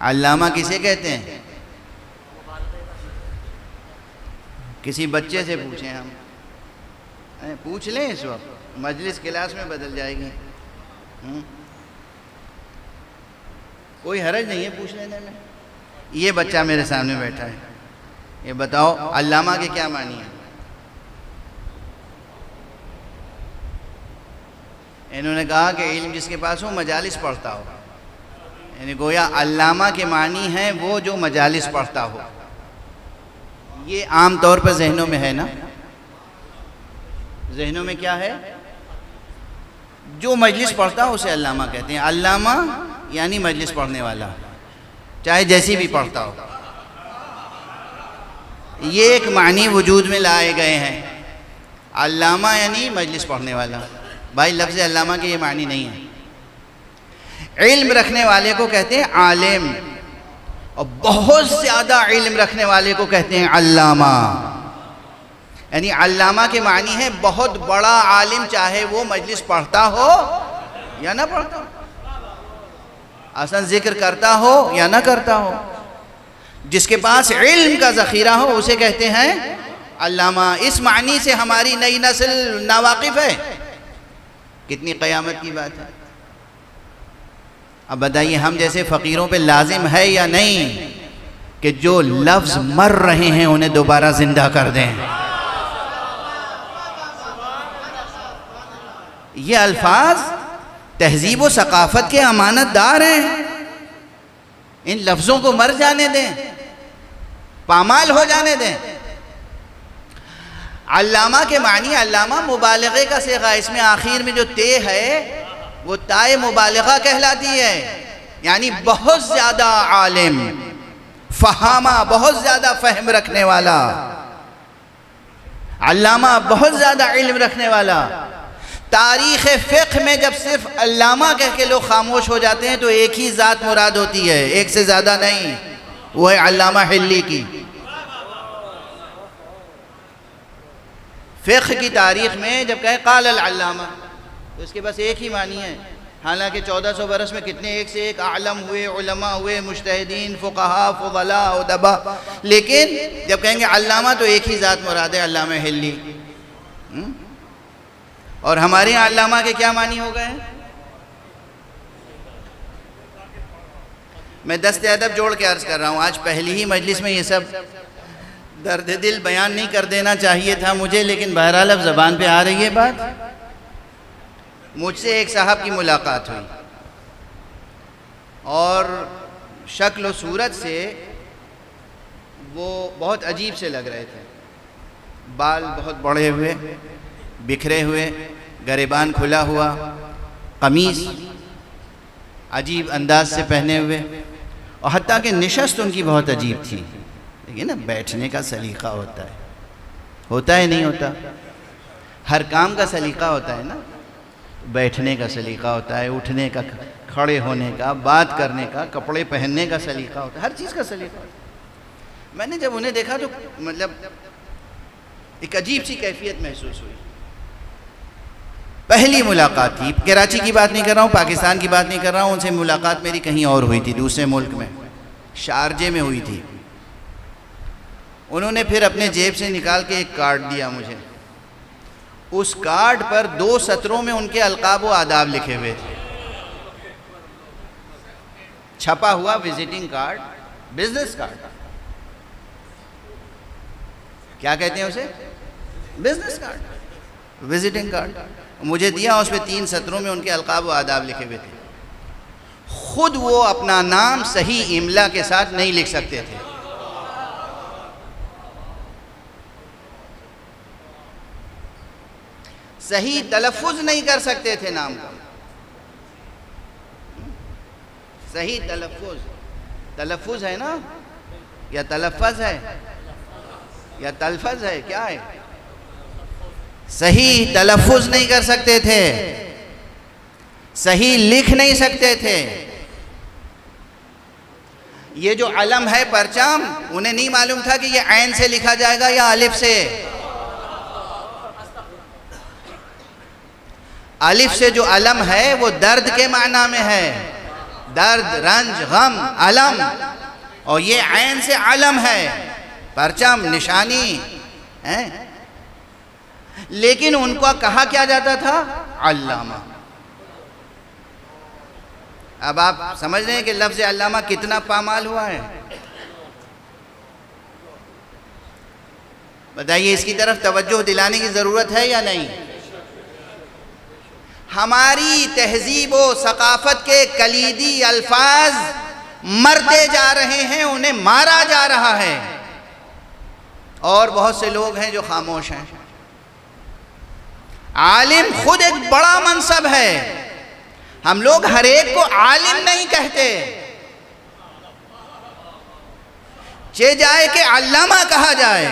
علامہ کسے کہتے ہیں؟ کسی بچے سے پوچھیں ہم، پوچھ لیں اس وقت، مجلس کلاس میں بدل جائے گی، کوئی حرج نہیں ہے پوچھ لینے میں۔ یہ بچہ میرے سامنے بیٹھا ہے، یہ بتاؤ علامہ کے کیا معنی ہیں؟ انہوں نے کہا کہ علم جس کے پاس ہو مجالس پڑھتا ہو، یعنی گویا علامہ کے معنی ہیں وہ جو مجالس پڑھتا ہو۔ یہ عام طور پر ذہنوں میں ہے نا، ذہنوں میں کیا ہے؟ جو مجلس پڑھتا ہو اسے علامہ کہتے ہیں۔ علامہ یعنی مجلس پڑھنے والا، چاہے جیسی بھی پڑھتا ہو۔ یہ ایک معنی وجود میں لائے گئے ہیں، علامہ یعنی مجلس پڑھنے والا۔ بھائی لفظ علامہ کے یہ معنی نہیں ہے۔ علم رکھنے والے کو کہتے ہیں عالم، اور بہت زیادہ علم رکھنے والے کو کہتے ہیں علامہ۔ یعنی علامہ کے معنی ہے بہت بڑا عالم، چاہے وہ مجلس پڑھتا ہو یا نہ پڑھتا ہو، اصلا ذکر کرتا ہو یا نہ کرتا ہو، جس کے پاس علم کا ذخیرہ ہو اسے کہتے ہیں علامہ۔ اس معنی سے ہماری نئی نسل ناواقف ہے، کتنی قیامت کی بات ہے۔ اب بتائیے ہم جیسے فقیروں پہ لازم ہے یا نہیں کہ جو لفظ مر رہے ہیں انہیں دوبارہ زندہ کر دیں؟ یہ الفاظ تہذیب و ثقافت کے امانت دار ہیں، ان لفظوں کو مر جانے دیں، پامال ہو جانے دیں۔ علامہ کے معنی، علامہ مبالغے کا صیغہ، اس میں آخر میں جو تے ہے وہ تائے مبالغہ کہلاتی ہے، یعنی بہت زیادہ عالم، فہامہ، بہت زیادہ فہم رکھنے والا، علامہ بہت زیادہ علم رکھنے والا۔ تاریخ فقہ میں جب صرف علامہ کہہ کے لوگ خاموش ہو جاتے ہیں تو ایک ہی ذات مراد ہوتی ہے، ایک سے زیادہ نہیں، وہ ہے علامہ حلی کی۔ فقہ کی تاریخ میں جب کہیں قال العلامہ تو اس کے بس ایک ہی معنی ہے، حالانکہ 1400 برس میں کتنے ایک سے ایک عالم ہوئے، علماء ہوئے، مجتہدین، فقہاء، فضلاء، ادباء، لیکن جب کہیں گے علامہ تو ایک ہی ذات مراد ہے، علامہ حلی۔ اور ہمارے یہاں علامہ کے کیا معنی ہو گئے ہیں؟ میں دست ادب جوڑ کے عرض کر رہا ہوں، آج پہلی ہی مجلس میں یہ سب درد دل بیان نہیں کر دینا چاہیے تھا مجھے، لیکن بہرحال اب زبان پہ آ رہی ہے بات۔ مجھ سے ایک صاحب کی ملاقات ہوئی اور شکل و صورت سے وہ بہت عجیب سے لگ رہے تھے، بال بہت بڑے ہوئے، بکھرے ہوئے، گریبان کھلا ہوا، قمیص عجیب انداز سے پہنے ہوئے، اور حتیٰ کہ نشست ان کی بہت عجیب تھی۔ دیکھیے نا، بیٹھنے کا سلیقہ ہوتا ہے نہیں ہوتا؟ ہر کام کا سلیقہ ہوتا ہے نا، بیٹھنے کا سلیقہ ہوتا ہے، اٹھنے کا، کھڑے ہونے کا، بات کرنے کا، کپڑے پہننے کا سلیقہ ہوتا ہے، ہر چیز کا سلیقہ ہوتا ہے۔ میں نے جب انہیں دیکھا تو مطلب ایک عجیب سی کیفیت محسوس ہوئی۔ پہلی ملاقات تھی، کراچی کی بات نہیں کر رہا ہوں، پاکستان کی بات نہیں کر رہا ہوں، ان سے ملاقات میری کہیں اور ہوئی تھی، دوسرے ملک میں، شارجے میں ہوئی تھی۔ انہوں نے پھر اپنے جیب سے نکال کے ایک کارڈ دیا مجھے، اس کارڈ پر 2 سطروں میں ان کے القاب و آداب لکھے ہوئے تھے، چھپا ہوا وزٹنگ کارڈ، بزنس کارڈ، کیا کہتے ہیں اسے؟ بزنس کارڈ، وزٹنگ کارڈ مجھے دیا، اس پہ 3 سطروں میں ان کے القاب و آداب لکھے ہوئے تھے۔ خود وہ اپنا نام صحیح املا کے ساتھ نہیں لکھ سکتے تھے، صحیح تلفظ نہیں کر سکتے تھے نام کا، صحیح تلفظ ہے نا، یا تلفظ ہے یا تلفظ ہے، کیا ہے؟ صحیح تلفظ نہیں کر سکتے تھے، صحیح لکھ نہیں سکتے تھے۔ یہ جو علم ہے پرچم، انہیں نہیں معلوم تھا کہ یہ عین سے لکھا جائے گا یا الف سے۔ الف سے جو علم ہے وہ درد کے معنی میں ہے، درد، رنج، غم، علم، اور یہ عین سے علم ہے، پرچم، نشانی ہے، لیکن ان کو کہا کیا جاتا تھا؟ علامہ۔ اب آپ سمجھ رہے ہیں کہ لفظ علامہ کتنا پامال ہوا ہے؟ بتائیے، اس کی طرف توجہ دلانے کی ضرورت ہے یا نہیں؟ ہماری تہذیب و ثقافت کے کلیدی الفاظ مرتے جا رہے ہیں، انہیں مارا جا رہا ہے، اور بہت سے لوگ ہیں جو خاموش ہیں۔ عالم خود ایک بڑا منصب ہے، ہم لوگ ہر ایک کو عالم نہیں کہتے، چہ جائے کہ علامہ کہا جائے،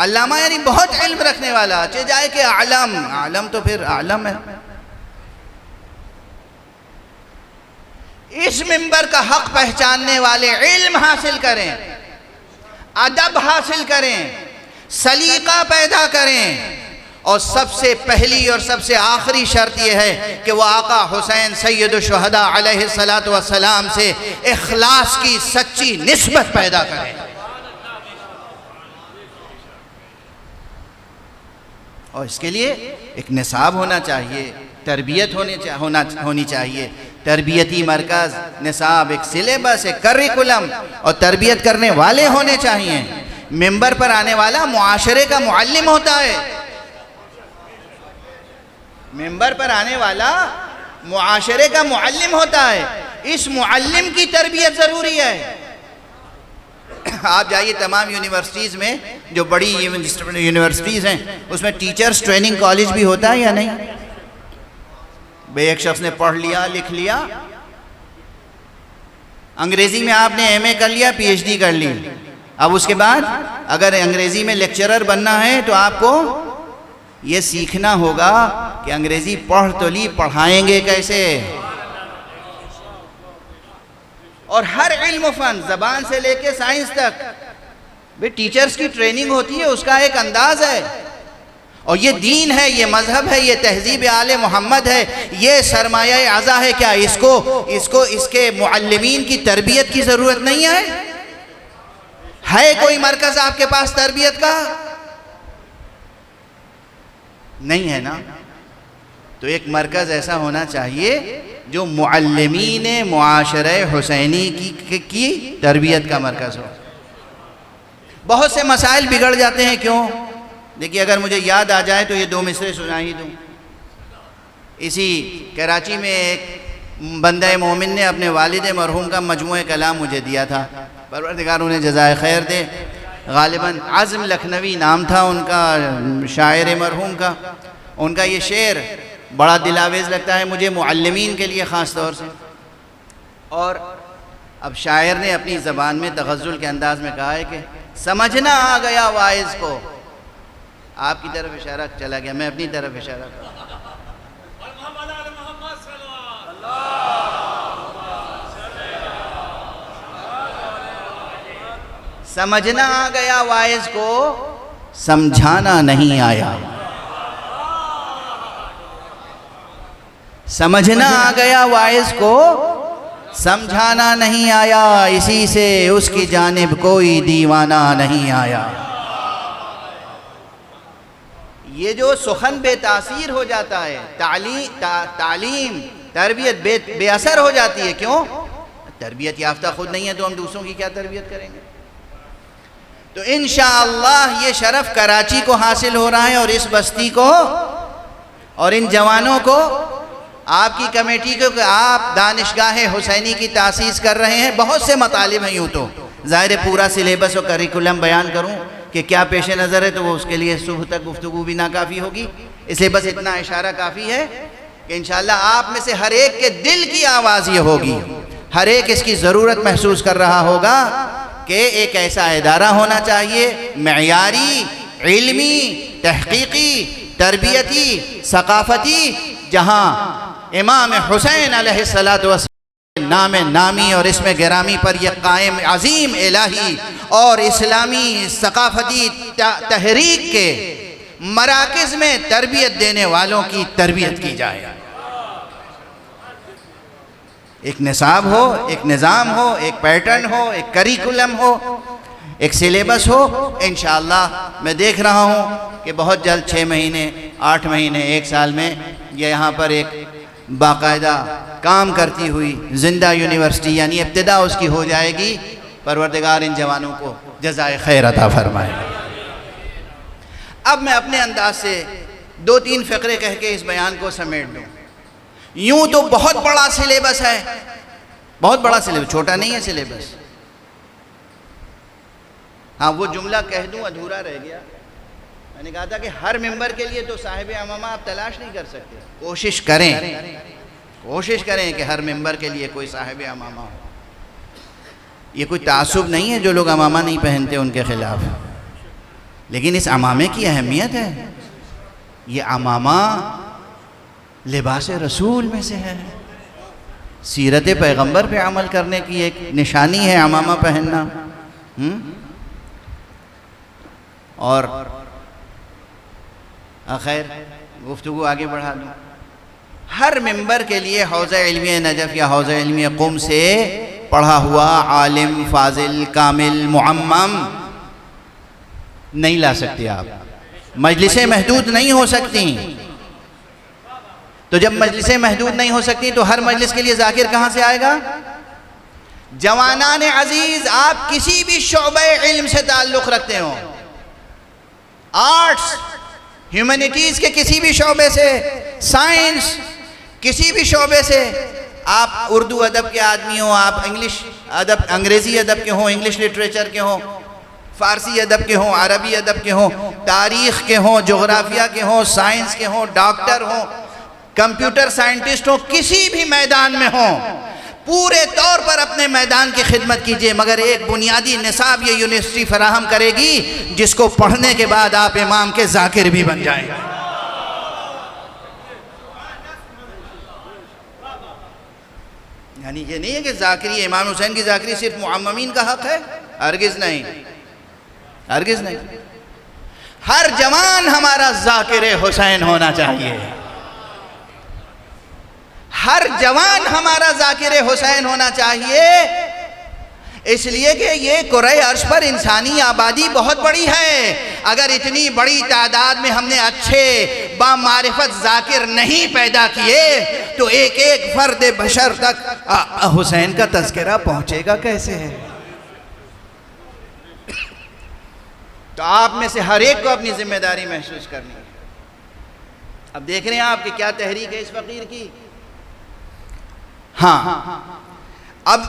علامہ یعنی بہت علم رکھنے والا، چہ جائے کہ عالم تو پھر عالم ہے۔ اس منبر کا حق پہچاننے والے علم حاصل کریں، ادب حاصل کریں، سلیقہ پیدا کریں، اور سب سے پہلی اور سب سے آخری شرط یہ ہے کہ وہ آقا حسین سید الشہداء علیہ السلام سے اخلاص کی سچی نسبت پیدا کریں۔ اور اس کے لیے ایک نصاب ہونا چاہیے، تربیت ہونی چاہیے، تربیتی مرکز، نصاب، ایک سلیبس، ایک کریکولم، اور تربیت کرنے والے ہونے چاہیے۔ منبر پر آنے والا معاشرے کا معلم ہوتا ہے، منبر پر آنے والا معاشرے کا معلم ہوتا ہے، اس معلم کی تربیت ضروری ہے۔ آپ جائیے تمام یونیورسٹیز میں، جو بڑی یونیورسٹیز ہیں، اس میں ٹیچرز ٹریننگ کالج بھی ہوتا ہے یا نہیں؟ ایک شخص نے پڑھ لیا، لکھ لیا، انگریزی میں آپ نے ایم اے کر لیا، پی ایچ ڈی کر لی، اب اس کے بعد اگر انگریزی میں لیکچرر بننا ہے تو آپ کو یہ سیکھنا ہوگا کہ انگریزی پڑھ تو لی، پڑھائیں گے کیسے؟ اور ہر علم و فن، زبان سے لے کے سائنس تک، بھی ٹیچرز کی ٹریننگ ہوتی ہے، اس کا ایک انداز ہے، اور یہ دین ہے، یہ مذہب ہے، یہ تہذیب آل محمد ہے، یہ سرمایہ اعزا ہے۔ کیا اس کے معلمین کی تربیت کی ضرورت نہیں ہے کوئی مرکز آپ کے پاس تربیت کا؟ نہیں ہے نا؟ تو ایک مرکز ایسا ہونا چاہیے جو معلمین معاشرہ حسینی کی تربیت کا مرکز ہو۔ بہت سے مسائل بگڑ جاتے ہیں، کیوں؟ دیکھیے، اگر مجھے یاد آ جائے تو یہ 2 مصرے سنا ہی دوں۔ اسی کراچی میں ایک بندہ مومن نے اپنے والد مرحوم کا مجموعہ کلام مجھے دیا تھا، پروردگار انہیں جزائے خیر دے۔ غالباً عزم لکھنوی نام تھا ان کا، شاعر مرحوم کا۔ ان کا یہ شعر بڑا دل آویز لگتا ہے مجھے، معلمین کے لیے خاص طور سے۔ اور اب شاعر نے اپنی زبان میں تغزل کے انداز میں کہا ہے کہ سمجھنا آ گیا واعظ کو، آپ کی طرف اشارہ چلا گیا، میں اپنی طرف اشارہ کروں۔ سمجھنا آ گیا واعظ کو، سمجھانا نہیں آیا۔ سمجھنا آ گیا واعظ کو، سمجھانا نہیں آیا، اسی سے اس کی جانب کوئی دیوانہ نہیں آیا۔ یہ جو سخن بے تاثیر ہو جاتا ہے، تعلیم، تربیت بے اثر ہو جاتی ہے، کیوں؟ تربیت یافتہ خود نہیں ہے تو ہم دوسروں کی کیا تربیت کریں گے؟ تو انشاءاللہ یہ شرف کراچی کو حاصل ہو رہا ہے، اور اس بستی کو اور ان جوانوں کو، آپ کی کمیٹی کو، کہ آپ دانشگاہ حسینی کی تاسیس کر رہے ہیں۔ بہت سے مطالب ہیں، یوں تو ظاہر پورا سلیبس اور کریکولم بیان کروں کہ کیا پیش نظر ہے تو وہ اس کے لیے صبح تک گفتگو بھی ناکافی ہوگی، اس لیے بس اتنا اشارہ کافی ہے کہ انشاءاللہ آپ میں سے ہر ایک کے دل کی آواز یہ ہوگی، ہر ایک اس کی ضرورت محسوس کر رہا ہوگا کہ ایک ایسا ادارہ ہونا چاہیے معیاری، علمی، تحقیقی، تربیتی، ثقافتی، جہاں امام حسین علیہ السلام نام نامی اور اسم گرامی پر یہ قائم عظیم الہی اور اسلامی ثقافتی تحریک کے مراکز میں تربیت دینے والوں کی تربیت کی جائے۔ ایک نصاب ہو، ایک نظام ہو، ایک پیٹرن ہو، ایک کریکولم ہو، ایک سلیبس ہو. انشاءاللہ میں دیکھ رہا ہوں کہ بہت جلد 6 مہینے 8 مہینے 1 سال میں یہ یہاں پر ایک باقاعدہ کام کرتی ہوئی زندہ یونیورسٹی یعنی ابتدا اس کی ہو جائے گی. پروردگار ان جوانوں کو جزائے خیر عطا فرمائے. اب میں اپنے انداز سے 2-3 فقرے کہہ کے اس بیان کو سمیٹ دوں. یوں تو بہت بڑا سلیبس ہے، بہت بڑا سلیبس، چھوٹا نہیں ہے سلیبس. ہاں وہ جملہ کہہ دوں ادھورا رہ گیا. میں نے کہا تھا کہ ہر ممبر کے لیے تو صاحب امامہ آپ تلاش نہیں کر سکتے. کوشش کریں کہ ہر ممبر کے لیے کوئی صاحب امامہ ہو. یہ کوئی تعصب نہیں ہے جو لوگ امامہ نہیں پہنتے ان کے خلاف، لیکن اس امامے کی اہمیت ہے. یہ امامہ لباس رسول میں سے ہے، سیرت پیغمبر پہ عمل کرنے کی ایک نشانی ہے امامہ پہننا. اور خیر گفتگو آگے بڑھا دوں. ہر ممبر کے لیے حوزہ علمی نجف یا حوزہ علمی قم سے پڑھا ہوا عالم فاضل کامل معمم نہیں لا سکتے آپ. مجلسیں محدود نہیں ہو سکتی. تو جب مجلسیں محدود نہیں ہو سکتی تو ہر مجلس کے لیے ذاکر کہاں سے آئے گا؟ جوانان عزیز، آپ کسی بھی شعبہ علم سے تعلق رکھتے ہوں، آرٹس ہیومینٹیز کے کسی بھی شعبے سے، سائنس کسی بھی شعبے سے، آپ اردو ادب کے آدمی ہوں، آپ انگلش ادب انگریزی ادب کے ہوں، انگلش لٹریچر کے ہوں، فارسی ادب کے ہوں، عربی ادب کے ہوں، تاریخ کے ہوں، جغرافیہ کے ہوں، سائنس کے ہوں، ڈاکٹر ہوں، کمپیوٹر سائنٹسٹ ہوں، کسی بھی میدان میں ہوں، پورے طور پر اپنے میدان کی خدمت کیجئے. مگر ایک بنیادی نصاب یہ یونیورسٹی فراہم کرے گی جس کو پڑھنے کے بعد آپ امام کے ذاکر بھی بن جائیں. یعنی یہ نہیں ہے کہ ذاکری امام حسین کی ذاکری صرف معممین کا حق ہے، ہرگز نہیں، ہرگز نہیں. ہر جوان ہمارا ذاکر حسین ہونا چاہیے. ہر جوان ہمارا ذاکر حسین ہونا چاہیے، اس لیے کہ یہ کرۂ عرش پر انسانی آبادی بہت بڑی ہے. اگر اتنی بڑی تعداد میں ہم نے اچھے بامعرفت ذاکر نہیں پیدا کیے تو ایک ایک فرد بشر تک حسین کا تذکرہ پہنچے گا کیسے ہے؟ تو آپ میں سے ہر ایک کو اپنی ذمہ داری محسوس کرنی ہے. اب دیکھ رہے ہیں آپ کہ کیا تحریک ہے اس فقیر کی. ہاں، اب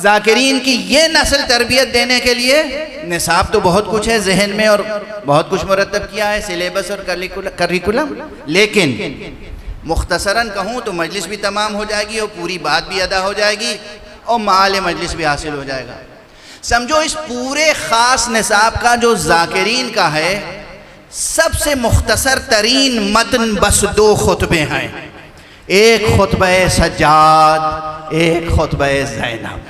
ذاکرین کی یہ نسل تربیت دینے کے لیے نصاب تو بہت کچھ ہے ذہن میں اور بہت کچھ مرتب کیا ہے، سلیبس اور کریکولم. لیکن مختصراً کہوں تو مجلس بھی تمام ہو جائے گی اور پوری بات بھی ادا ہو جائے گی اور معال مجلس بھی حاصل ہو جائے گا. سمجھو اس پورے خاص نصاب کا جو ذاکرین کا ہے، سب سے مختصر ترین متن بس 2 خطبے ہیں. ایک خطبہ سجاد، ایک خطبہ زینب.